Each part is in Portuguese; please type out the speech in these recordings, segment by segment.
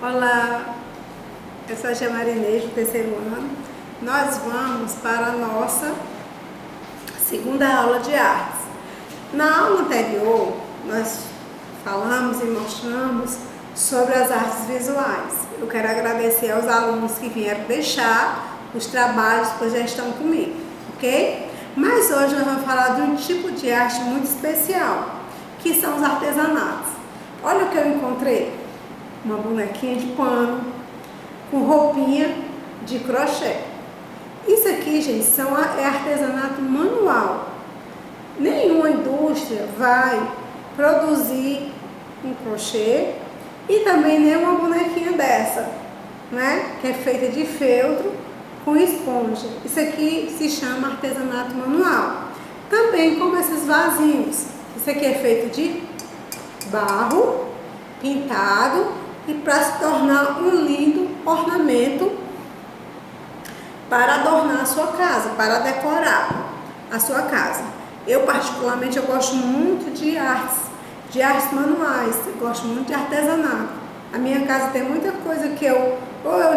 Olá, eu sou a Tia Marinês, do terceiro ano. Nós vamos para a nossa segunda aula de artes. Na aula anterior, nós falamos e mostramos sobre as artes visuais. Eu quero agradecer aos alunos que vieram deixar os trabalhos, pois já estão comigo, ok? Mas hoje nós vamos falar de um tipo de arte muito especial, que são os artesanatos. Olha o que eu encontrei. Uma bonequinha de pano com roupinha de crochê. Isso aqui, gente, é artesanato manual. Nenhuma indústria vai produzir um crochê e também nenhuma bonequinha dessa, né? Que é feita de feltro com esponja. Isso aqui se chama artesanato manual. Também como esses vasinhos. Isso aqui é feito de barro pintado e para se tornar um lindo ornamento para adornar a sua casa, para decorar a sua casa. Eu particularmente eu gosto muito de artes manuais, eu gosto muito de artesanato. A minha casa tem muita coisa que eu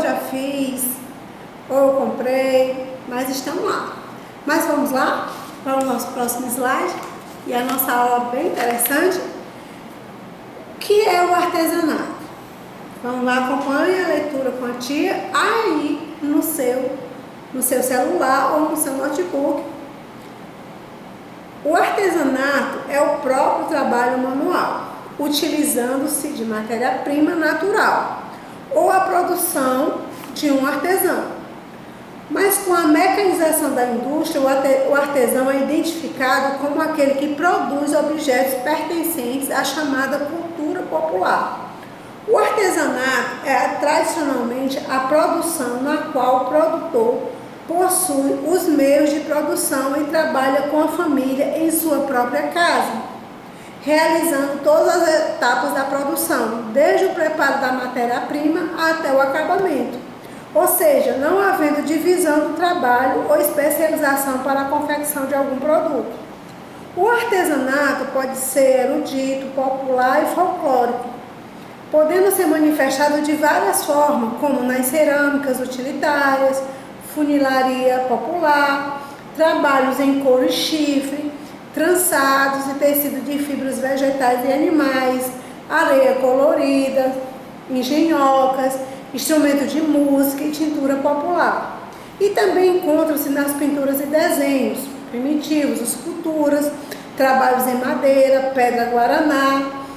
já fiz, ou eu comprei, mas estão lá. Mas vamos lá para o nosso próximo slide, e a nossa aula bem interessante, que é o artesanato. Vamos lá, acompanhe a leitura com a tia aí no seu celular ou no seu notebook. O artesanato é o próprio trabalho manual, utilizando-se de matéria-prima natural ou a produção de um artesão. Mas com a mecanização da indústria, o artesão é identificado como aquele que produz objetos pertencentes à chamada cultura popular. O artesanato é tradicionalmente a produção na qual o produtor possui os meios de produção e trabalha com a família em sua própria casa, realizando todas as etapas da produção, desde o preparo da matéria-prima até o acabamento. Ou seja, não havendo divisão do trabalho ou especialização para a confecção de algum produto. O artesanato pode ser erudito, popular e folclórico, podendo ser manifestado de várias formas, como nas cerâmicas utilitárias, funilaria popular, trabalhos em couro e chifre, trançados e tecido de fibras vegetais e animais, areia colorida, engenhocas, instrumento de música e tintura popular. E também encontram-se nas pinturas e desenhos primitivos, esculturas, trabalhos em madeira, pedra guaraná,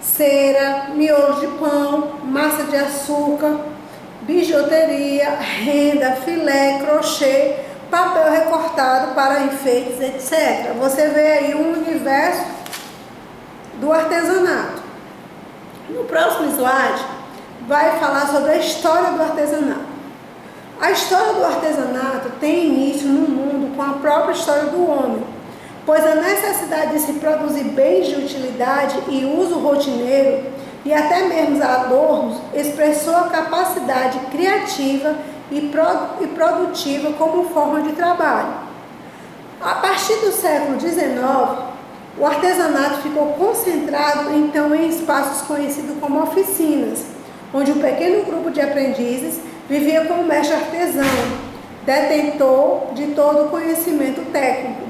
cera, miolo de pão, massa de açúcar, bijuteria, renda, filé, crochê, papel recortado para enfeites, etc. Você vê aí um universo do artesanato. No próximo slide, vai falar sobre a história do artesanato. A história do artesanato tem início no mundo com a própria história do homem, pois a necessidade de se produzir bens de utilidade e uso rotineiro e até mesmo adornos expressou a capacidade criativa e produtiva como forma de trabalho. A partir do século XIX, o artesanato ficou concentrado então em espaços conhecidos como oficinas, onde um pequeno grupo de aprendizes vivia como mestre artesão, detentor de todo o conhecimento técnico.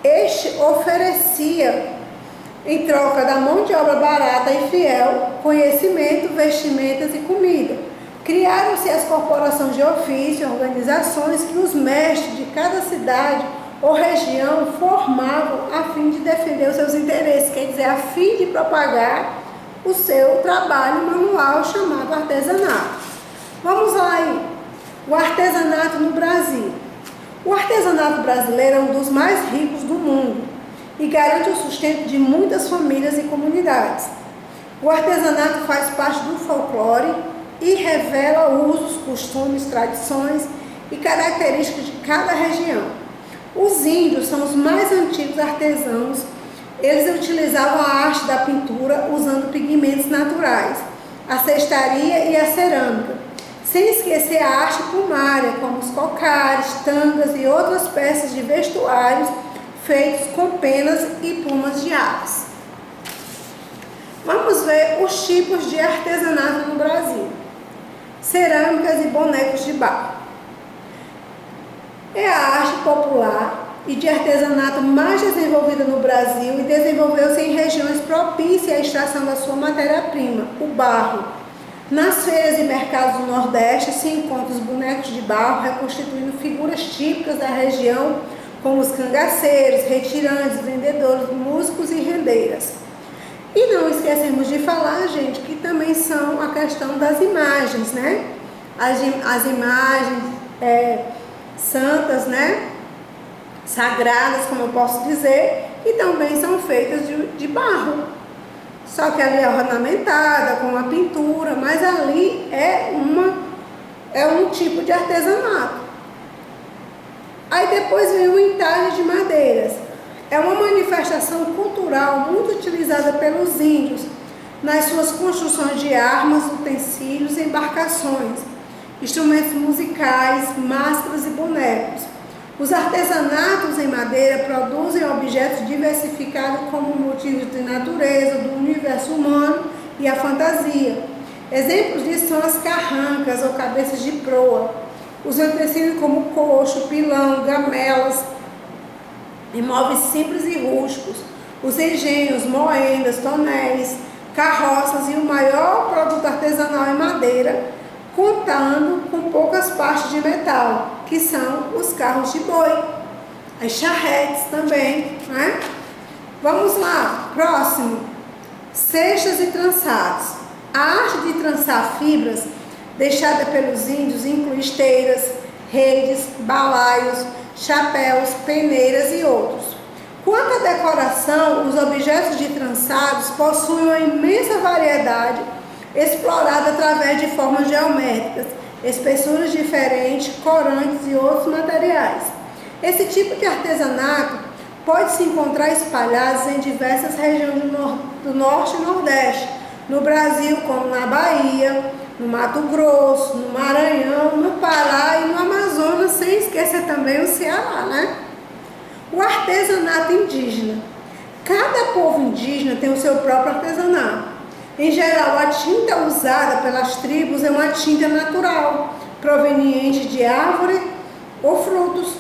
Este oferecia, em troca da mão de obra barata e fiel, conhecimento, vestimentas e comida. Criaram-se as corporações de ofício, organizações que os mestres de cada cidade ou região formavam a fim de defender os seus interesses, quer dizer, a fim de propagar o seu trabalho manual chamado artesanato. Vamos lá aí, o artesanato no Brasil. O artesanato brasileiro é um dos mais ricos do mundo e garante o sustento de muitas famílias e comunidades. O artesanato faz parte do folclore e revela usos, costumes, tradições e características de cada região. Os índios são os mais antigos artesãos. Eles utilizavam a arte da pintura usando pigmentos naturais, a cestaria e a cerâmica, sem esquecer a arte plumária, como os cocares, tangas e outras peças de vestuários feitos com penas e plumas de aves. Vamos ver os tipos de artesanato no Brasil. Cerâmicas e bonecos de barro. É a arte popular e de artesanato mais desenvolvida no Brasil e desenvolveu-se em regiões propícias à extração da sua matéria-prima, o barro. Nas feiras e mercados do Nordeste se encontram os bonecos de barro reconstituindo figuras típicas da região, como os cangaceiros, retirantes, vendedores, músicos e rendeiras. E não esquecemos de falar, gente, que também são a questão das imagens, né? As imagens santas, né? Sagradas, como eu posso dizer, e também são feitas de barro. Só que ali é ornamentada com a pintura, mas ali é um tipo de artesanato. Aí depois vem o entalhe de madeiras. É uma manifestação cultural muito utilizada pelos índios nas suas construções de armas, utensílios, embarcações, instrumentos musicais, máscaras e bonecos. Os artesanatos em madeira produzem objetos diversificados como motivos de natureza, do universo humano e a fantasia. Exemplos disso são as carrancas ou cabeças de proa, os utensílios como coxo, pilão, gamelas, imóveis simples e rústicos, os engenhos, moendas, tonéis, carroças e o maior produto artesanal em madeira, contando com poucas partes de metal, que são os carros de boi, as charretes também, né? Vamos lá, próximo, cestas e trançados. A arte de trançar fibras deixada pelos índios inclui esteiras, redes, balaios, chapéus, peneiras e outros. Quanto à decoração, os objetos de trançados possuem uma imensa variedade explorada através de formas geométricas, espessuras diferentes, corantes e outros materiais. Esse tipo de artesanato pode se encontrar espalhados em diversas regiões do Norte e Nordeste, no Brasil, como na Bahia, no Mato Grosso, no Maranhão, no Pará e no Amazonas, sem esquecer também o Ceará, né? O artesanato indígena. Cada povo indígena tem o seu próprio artesanato. Em geral, a tinta usada pelas tribos é uma tinta natural, proveniente de árvore ou frutos.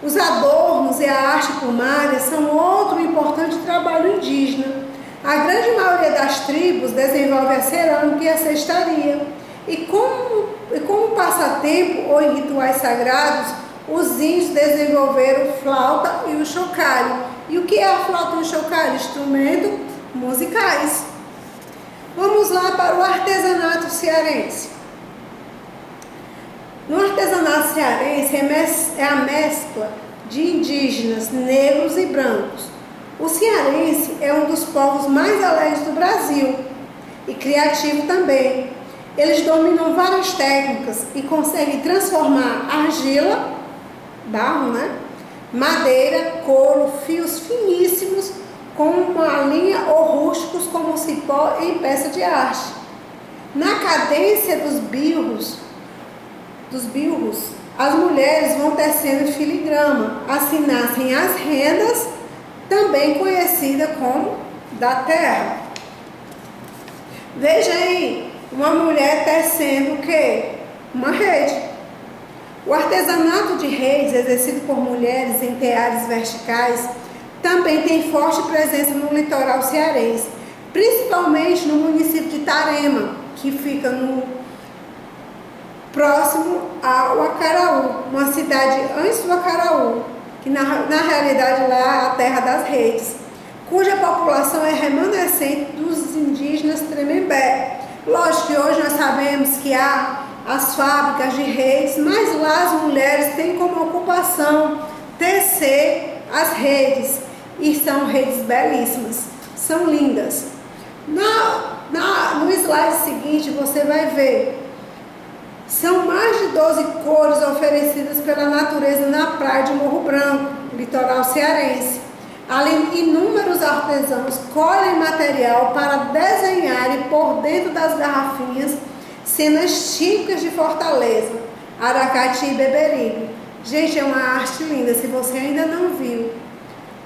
Os adornos e a arte plumária são outro importante trabalho indígena. A grande maioria das tribos desenvolve a cerâmica e a cestaria. E como passatempo ou em rituais sagrados, os índios desenvolveram flauta e o chocalho. E o que é a flauta e o chocalho? Instrumentos musicais. Vamos lá para o artesanato cearense. No artesanato cearense é a mescla de indígenas, negros e brancos. O cearense é um dos povos mais alegres do Brasil e criativo também. Eles dominam várias técnicas e conseguem transformar argila, barro, né? Madeira, couro, fios finíssimos com uma linha ou rústicos como cipó em peça de arte. Na cadência dos bilros, as mulheres vão tecendo filigrama, assim nascem as rendas, também conhecida como da terra. Veja aí, uma mulher tecendo o quê? Uma rede. O artesanato de redes, exercido por mulheres em teares verticais, também tem forte presença no litoral cearense, principalmente no município de Tarema, que fica próximo ao Acaraú, uma cidade antes do Acaraú, que na realidade lá é a terra das redes, cuja população é remanescente dos indígenas Tremembé. Lógico que hoje nós sabemos que há as fábricas de redes, mas lá as mulheres têm como ocupação tecer as redes, e são redes belíssimas, são lindas. No slide seguinte você vai ver, são mais de 12 cores oferecidas pela natureza na praia de Morro Branco, litoral cearense. Além de inúmeros artesãos colhem material para desenharem por dentro das garrafinhas cenas típicas de Fortaleza, Aracati e Beberibe. Gente, é uma arte linda, se você ainda não viu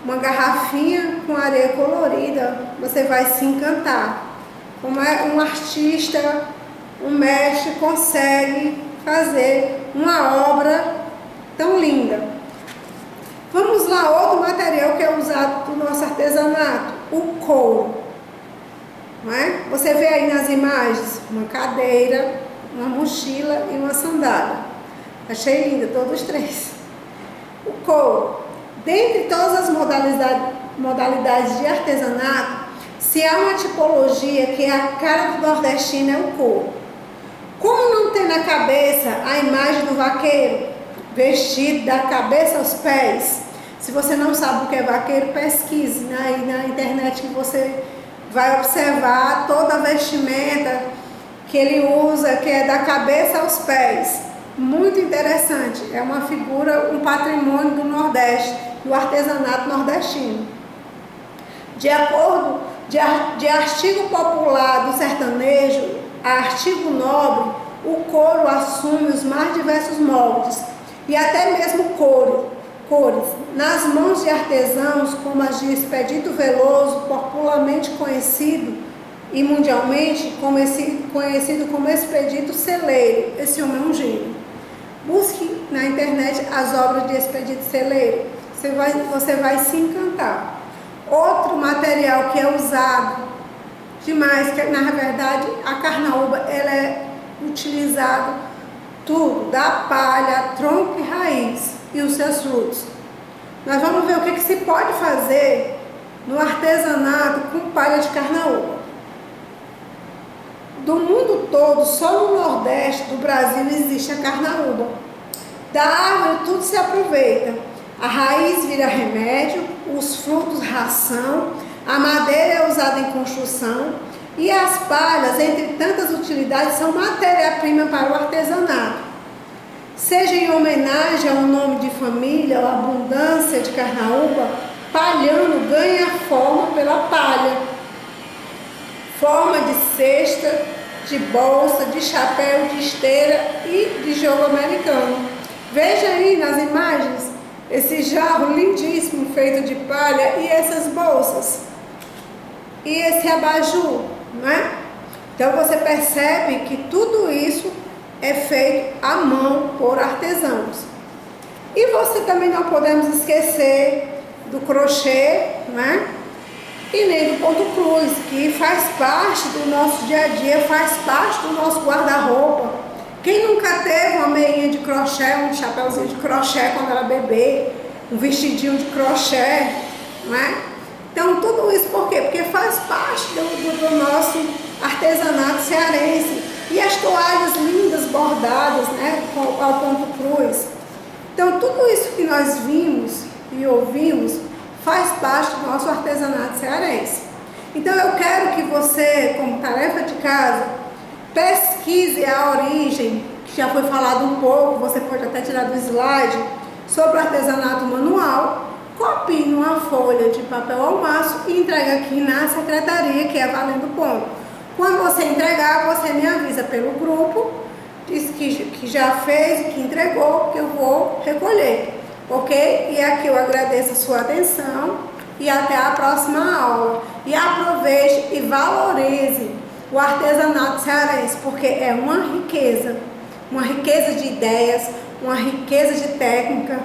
uma garrafinha com areia colorida, você vai se encantar. como é um artista, um mestre consegue fazer uma obra tão linda. Vamos lá, outro material que é usado no nosso artesanato, o couro. Não é? Você vê aí nas imagens uma cadeira, uma mochila e uma sandália. Achei linda, todos três. O couro. Dentre todas as modalidades de artesanato, se há uma tipologia que é a cara do nordestino, é o couro. Como não tem na cabeça a imagem do vaqueiro vestido da cabeça aos pés? Se você não sabe o que é vaqueiro, pesquise aí na internet que você vai observar toda a vestimenta que ele usa, que é da cabeça aos pés. Muito interessante. É uma figura, um patrimônio do Nordeste, do artesanato nordestino. De acordo de artigo popular do sertanejo a artigo nobre, o couro assume os mais diversos moldes e até mesmo cores. Nas mãos de artesãos como as de Expedito Veloso, popularmente conhecido e mundialmente conhecido como Expedito Celeiro. Esse homem é um gênio. Busque na internet as obras de Expedito Celeiro, você vai se encantar. Outro material que é usado demais, que na verdade a carnaúba ela é utilizada tudo, da palha, tronco e raiz e os seus frutos. Nós vamos ver o que se pode fazer no artesanato com palha de carnaúba. Do mundo todo, só no Nordeste do Brasil existe a carnaúba. Da árvore tudo se aproveita. A raiz vira remédio, os frutos ração, a madeira é usada em construção e as palhas, entre tantas utilidades, são matéria-prima para o artesanato. Seja em homenagem ao nome de família ou abundância de carnaúba, palhano ganha forma pela palha. Forma de cesta, de bolsa, de chapéu, de esteira e de jogo americano. Veja aí nas imagens esse jarro lindíssimo feito de palha e essas bolsas. E esse abajur, não é? Então você percebe que tudo isso é feito à mão por artesãos. E você também não podemos esquecer do crochê, né? E nem do ponto cruz, que faz parte do nosso dia a dia, faz parte do nosso guarda-roupa. Quem nunca teve uma meinha de crochê, um chapéuzinho de crochê quando era bebê, um vestidinho de crochê, não é? Então tudo isso por quê? Porque faz parte do nosso artesanato cearense. E as toalhas lindas bordadas, né, ao ponto cruz. Então tudo isso que nós vimos e ouvimos faz parte do nosso artesanato cearense. Então eu quero que você, como tarefa de casa, pesquise a origem, que já foi falado um pouco, você pode até tirar do slide, sobre o artesanato manual, copie numa folha de papel almaço e entregue aqui na secretaria, que é Valendo Ponto. Quando você entregar, você me avisa pelo grupo, diz que já fez e que entregou, que eu vou recolher, ok? E aqui eu agradeço a sua atenção e até a próxima aula. E aproveite e valorize o artesanato cearense, porque é uma riqueza de ideias, uma riqueza de técnica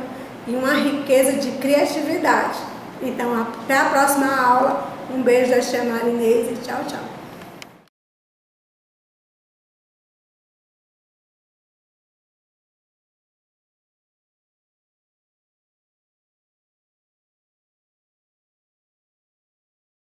e uma riqueza de criatividade. Então, até a próxima aula. Um beijo da tia Marinês e tchau, tchau.